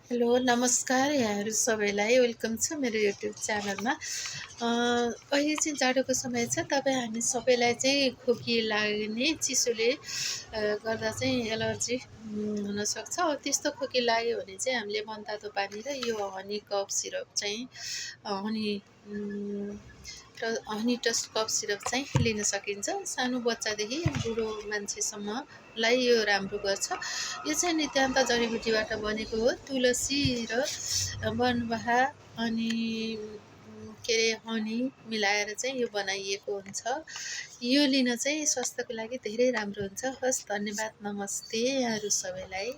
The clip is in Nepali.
हेलो नमस्कार यहाँहरू सबैलाई वेलकम छ मेरो युट्युब च्यानलमा। अहिले चाहिँ जाडोको समय छ। तपाईँ हामी सबैलाई चाहिँ खोकी लाग्ने चिसोले गर्दा चाहिँ एलर्जी हुनसक्छ। त्यस्तो खोकी लाग्यो भने चाहिँ हामीले मनतातो पानी र यो हनी कफ सिरप चाहिँ हनी र हनिटस कफ सिरप चाहिँ लिन सकिन्छ। सानो बच्चादेखि बुढो मान्छेसम्मलाई यो राम्रो गर्छ। यो चाहिँ नितान्त जडीबुटीबाट बनेको हो। तुलसी र बनबहा अनि के अरे हनी मिलाएर चाहिँ यो बनाइएको हुन्छ। यो लिन चाहिँ स्वास्थ्यको लागि धेरै राम्रो हुन्छ। हस्, धन्यवाद, नमस्ते यहाँहरू सबैलाई।